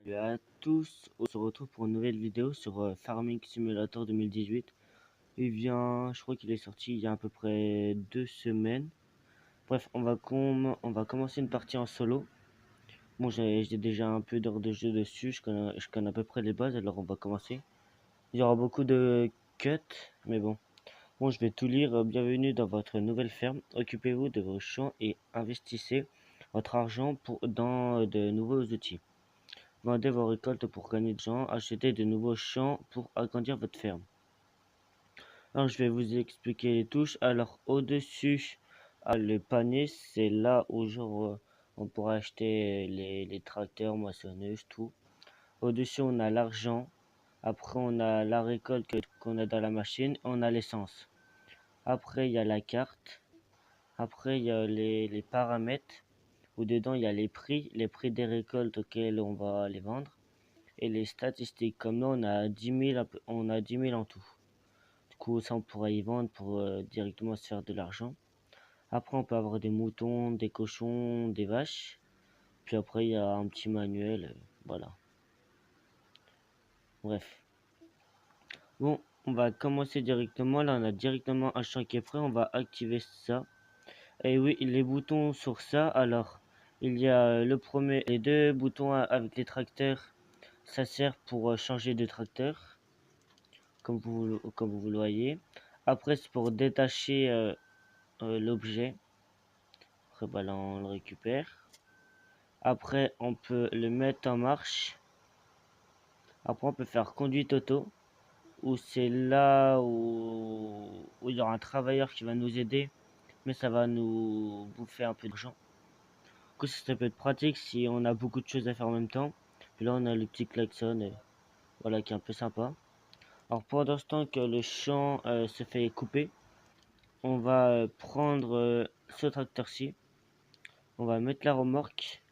Salut à tous, on se retrouve pour une nouvelle vidéo sur Farming Simulator 2018. Je crois qu'il est sorti il y a à peu près 2 semaines. Bref, on va commencer une partie en solo. Bon, j'ai déjà un peu d'heures de jeu dessus, je connais à peu près les bases, alors on va commencer. Il y aura beaucoup de cuts, mais bon. Bon, je vais tout lire. Bienvenue dans votre nouvelle ferme. Occupez-vous de vos champs et investissez votre argent dans de nouveaux outils. Vendez vos récoltes pour gagner de l'argent, achetez de nouveaux champs pour agrandir votre ferme. Alors je vais vous expliquer les touches. Alors au-dessus, le panier, c'est là où on pourra acheter les tracteurs, moissonneuses, tout. Au-dessus, on a l'argent. Après, on a la récolte qu'on a dans la machine. On a l'essence. Après, il y a la carte. Après, il y a les paramètres. Où dedans, il y a les prix des récoltes auxquelles on va les vendre. Et les statistiques, comme là on a 10 000 en tout. Du coup, ça on pourra y vendre pour directement se faire de l'argent. Après, on peut avoir des moutons, des cochons, des vaches. Puis après, il y a un petit manuel. Voilà. Bref. Bon, on va commencer directement. Là, on a directement un champ qui est prêt. On va activer ça. Et oui, les boutons sur ça. Alors, il y a le premier, les deux boutons avec les tracteurs. Ça sert pour changer de tracteur, comme vous le voyez. Après, c'est pour détacher l'objet. Après, bah, là, on le récupère. Après, on peut le mettre en marche. Après, on peut faire conduite auto, où c'est là où il y aura un travailleur qui va nous aider, mais ça va nous bouffer un peu d'argent. Du coup, ça peut être pratique si on a beaucoup de choses à faire en même temps. Puis là, on a le petit klaxon, voilà, qui est un peu sympa. Alors, pendant ce temps que le champ se fait couper, on va prendre ce tracteur-ci. On va mettre la remorque.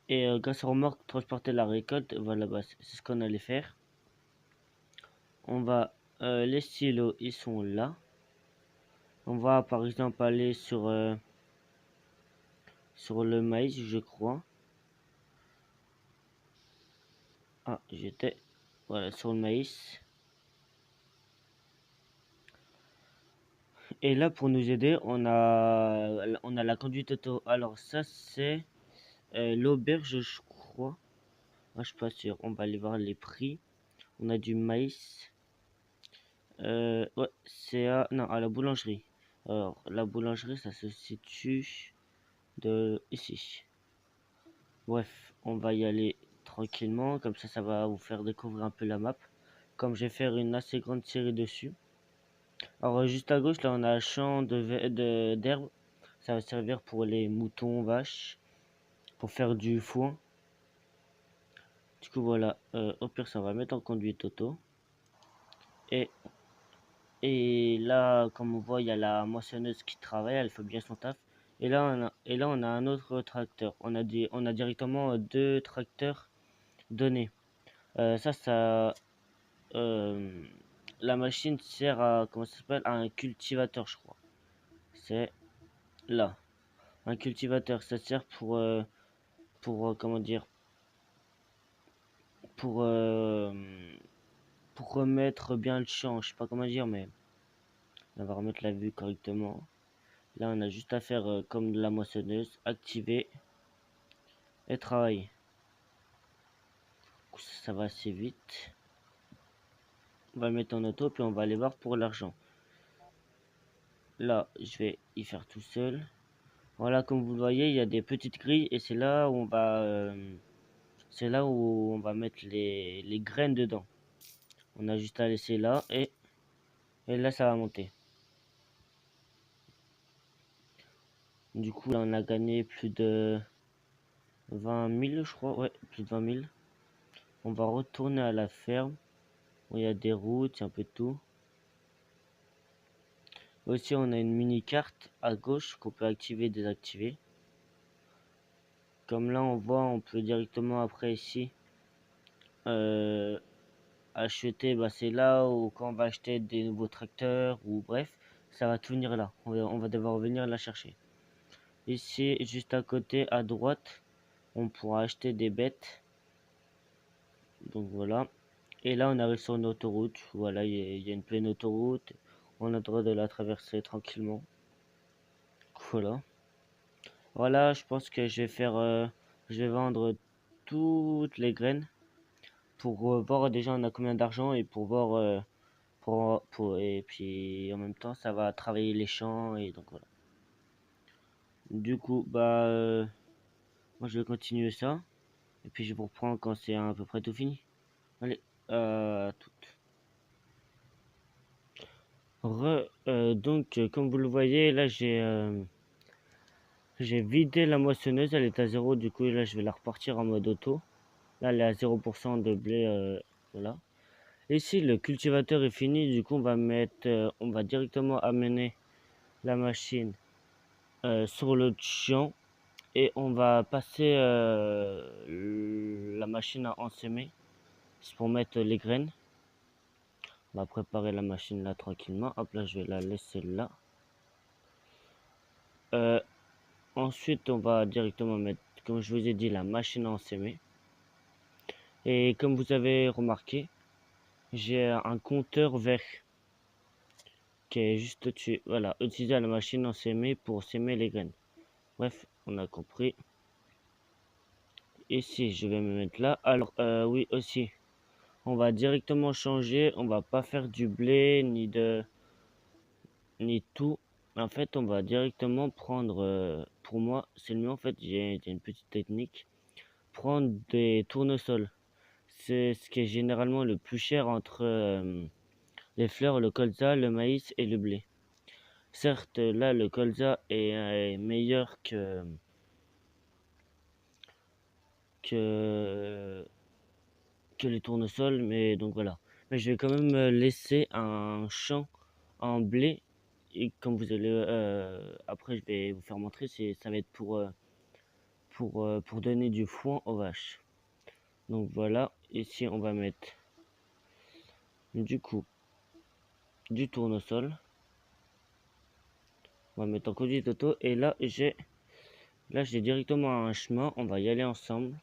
Et grâce à la remorque, transporter la récolte. Voilà, bah, c'est ce qu'on allait faire. On va... les silos, ils sont là. On va par exemple aller sur le maïs, je crois. Ah, j'étais... Voilà, sur le maïs. Et là, pour nous aider, on a la conduite auto. Alors ça, c'est l'auberge, je crois. Ah, je suis pas sûr. On va aller voir les prix. On a du maïs. Ouais, c'est à... Non, à la boulangerie. Alors, la boulangerie, ça se situe de ici. Bref, on va y aller tranquillement. Comme ça va vous faire découvrir un peu la map. Comme je vais faire une assez grande série dessus. Alors, juste à gauche, là, on a un champ d'herbe. Ça va servir pour les moutons, vaches. Pour faire du foin. Du coup, voilà. Au pire, ça va mettre en conduite auto. Et Et là, comme on voit, il y a la moissonneuse qui travaille, elle fait bien son taf. Et là, on a un autre tracteur. On a directement deux tracteurs donnés. Ça, euh, la machine sert à, comment ça s'appelle, à un cultivateur, je crois. C'est là. Un cultivateur, ça sert comment dire, pour, euh, pour remettre bien le champ. Je sais pas comment dire, mais on va remettre la vue correctement. Là, on a juste à faire comme de la moissonneuse, activer et travailler. Ça va assez vite. On va le mettre en auto, puis on va aller voir pour l'argent. Là, je vais y faire tout seul. Voilà, comme vous le voyez, il y a des petites grilles et c'est là où on va mettre les graines dedans. On a juste à laisser là et là, ça va monter. Du coup, là, on a gagné plus de 20 000, je crois. Ouais, plus de 20 000. On va retourner à la ferme où il y a des routes, il y a un peu de tout. Aussi, on a une mini carte à gauche qu'on peut activer et désactiver. Comme là, on voit, on peut directement après ici euh, acheter. Bah, c'est là où quand on va acheter des nouveaux tracteurs ou bref, ça va tout venir là. On va devoir venir la chercher. Ici, juste à côté, à droite, on pourra acheter des bêtes. Donc voilà. Et là, on arrive sur une autoroute. Voilà, il y a une pleine autoroute. On a le droit de la traverser tranquillement. Voilà. Voilà, je pense que je vais faire, je vais vendre toutes les graines pour voir déjà on a combien d'argent et pour voir, et puis en même temps ça va travailler les champs et donc voilà. Du coup, bah, moi je vais continuer ça et puis je vous reprends quand c'est à peu près tout fini. Allez, tout. Donc, comme vous le voyez, là j'ai vidé la moissonneuse, elle est à zéro, du coup là je vais la repartir en mode auto. Là elle est à 0% de blé, voilà. Ici le cultivateur est fini, du coup on va directement amener la machine sur le champ et on va passer la machine à enseimer. C'est pour mettre les graines. On va préparer la machine là tranquillement. Hop là je vais la laisser là. Euh, Ensuite, on va directement mettre, comme je vous ai dit, la machine à enseimer. Et comme vous avez remarqué, j'ai un compteur vert qui est juste au-dessus. Voilà, utiliser la machine à enseimer pour s'aimer les graines. Bref, on a compris. Ici, je vais me mettre là. Alors, oui, aussi, on va directement changer. On va pas faire du blé ni tout. En fait, on va directement prendre. Pour moi, c'est le mieux. En fait, j'ai une petite technique. Prendre des tournesols. C'est ce qui est généralement le plus cher entre les fleurs, le colza, le maïs et le blé. Certes, là, le colza est meilleur que, que les tournesols, mais donc voilà. Mais je vais quand même laisser un champ en blé. Et comme vous allez, après, je vais vous faire montrer, ça va être pour donner du foin aux vaches. Donc voilà, ici on va mettre du coup du tournesol. On va mettre en conduite auto et là j'ai directement un chemin, on va y aller ensemble.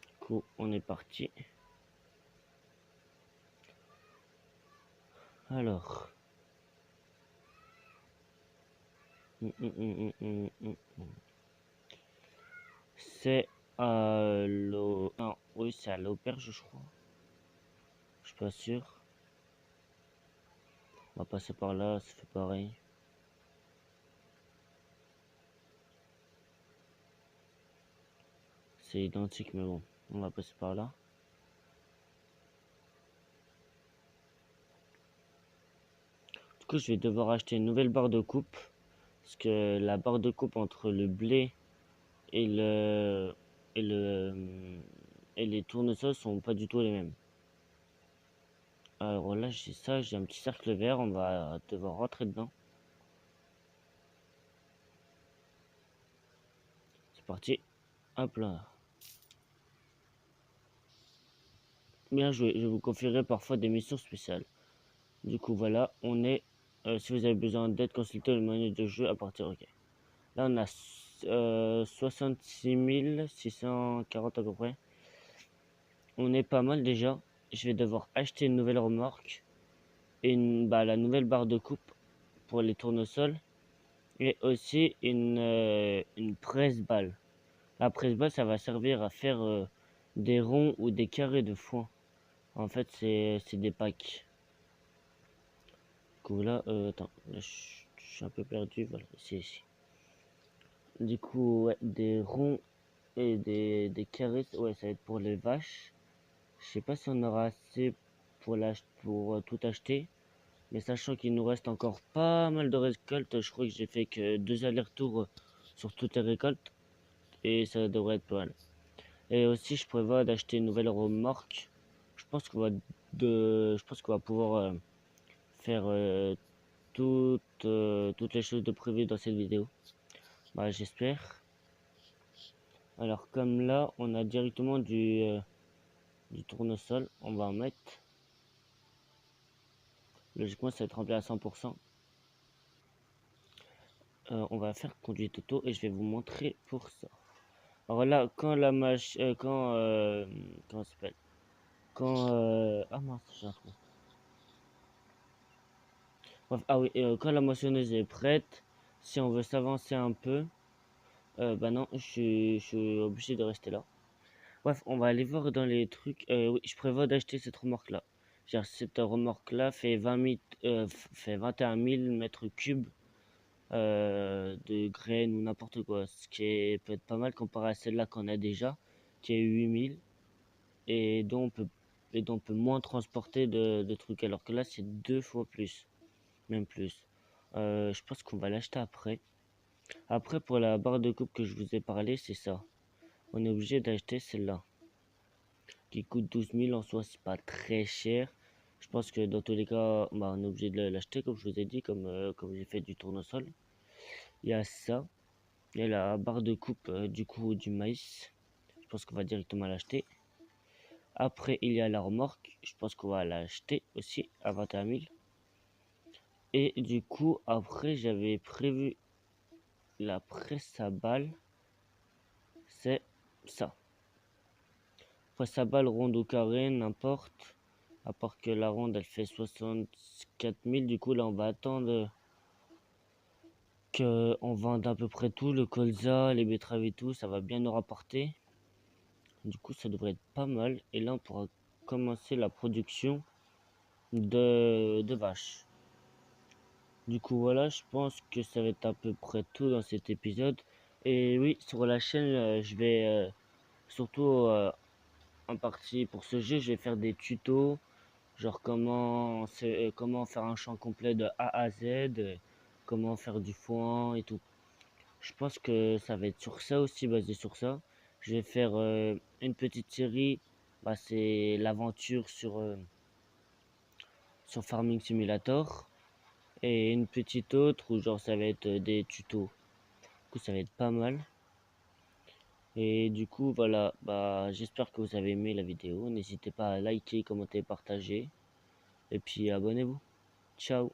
Du coup, on est parti. Alors, c'est à l'eau. Non, oui, c'est à l'auberge, je crois. Je suis pas sûr. On va passer par là, ça fait pareil. C'est identique, mais bon, on va passer par là. Du coup, je vais devoir acheter une nouvelle barre de coupe. Parce que la barre de coupe entre le blé et le et le et les tournesols sont pas du tout les mêmes. Alors là j'ai ça, j'ai un petit cercle vert, on va devoir rentrer dedans. C'est parti. Hop là. Bien joué, je vous confierai parfois des missions spéciales. Du coup voilà, on est. Si vous avez besoin d'aide, consultez le menu de jeu à partir. Ok. Là on a 66 640 à peu près. On est pas mal déjà. Je vais devoir acheter une nouvelle remorque et la nouvelle barre de coupe pour les tournesols et aussi une presse-balle. La presse-balle, ça va servir à faire des ronds ou des carrés de foin. En fait, c'est des packs. Du coup, là, attends, là, je suis un peu perdu. Voilà, c'est ici. Du coup, ouais, des ronds et des carrés, ouais, ça va être pour les vaches. Je sais pas si on aura assez pour tout acheter. Mais sachant qu'il nous reste encore pas mal de récoltes, je crois que j'ai fait que 2 allers-retours sur toutes les récoltes. Et ça devrait être pas mal. Et aussi, je prévois d'acheter une nouvelle remorque. Je pense je pense qu'on va pouvoir faire toutes les choses de prévues dans cette vidéo. Bah, j'espère. Alors, comme là, on a directement du tournesol, on va en mettre. Logiquement, ça va être rempli à 100%. On va faire conduite auto et je vais vous montrer pour ça. Alors là, quand la mach... comment ça s'appelle? Quand... Ah mince, j'ai un trou. Bref, ah oui, quand la moissonneuse est prête, si on veut s'avancer un peu, bah non, je suis obligé de rester là. Bref, on va aller voir dans les trucs. Oui, je prévois d'acheter cette remorque-là. Genre, cette remorque-là fait 21 000 mètres cubes de graines ou n'importe quoi. Ce qui peut être pas mal comparé à celle-là qu'on a déjà, qui est 8 000 et dont on peut moins transporter de trucs. Alors que là, c'est 2 fois plus, même plus. Je pense qu'on va l'acheter après. Après, pour la barre de coupe que je vous ai parlé, c'est ça. On est obligé d'acheter celle-là, qui coûte 12 000 en soi, c'est pas très cher. Je pense que dans tous les cas, bah, on est obligé de l'acheter, comme je vous ai dit, comme j'ai fait du tournesol. Il y a ça, il y a la barre de coupe du coup du maïs. Je pense qu'on va directement l'acheter. Après, il y a la remorque. Je pense qu'on va l'acheter aussi à 21 000. Et du coup, après, j'avais prévu la presse à balles. C'est ça. Presse à balles ronde ou carré, n'importe. À part que la ronde, elle fait 64 000. Du coup, là, on va attendre qu'on vende à peu près tout. Le colza, les betteraves et tout, ça va bien nous rapporter. Du coup, ça devrait être pas mal. Et là, on pourra commencer la production de vaches. Du coup, voilà, je pense que ça va être à peu près tout dans cet épisode. Et oui, sur la chaîne, je vais surtout en partie pour ce jeu, je vais faire des tutos, genre comment faire un champ complet de A à Z, comment faire du foin et tout. Je pense que ça va être sur ça aussi, basé sur ça. Je vais faire une petite série, bah, c'est l'aventure sur Farming Simulator. Et une petite autre où genre ça va être des tutos. Du coup, ça va être pas mal. Et du coup, voilà, bah j'espère que vous avez aimé la vidéo. N'hésitez pas à liker, commenter, partager. Et puis abonnez-vous. Ciao.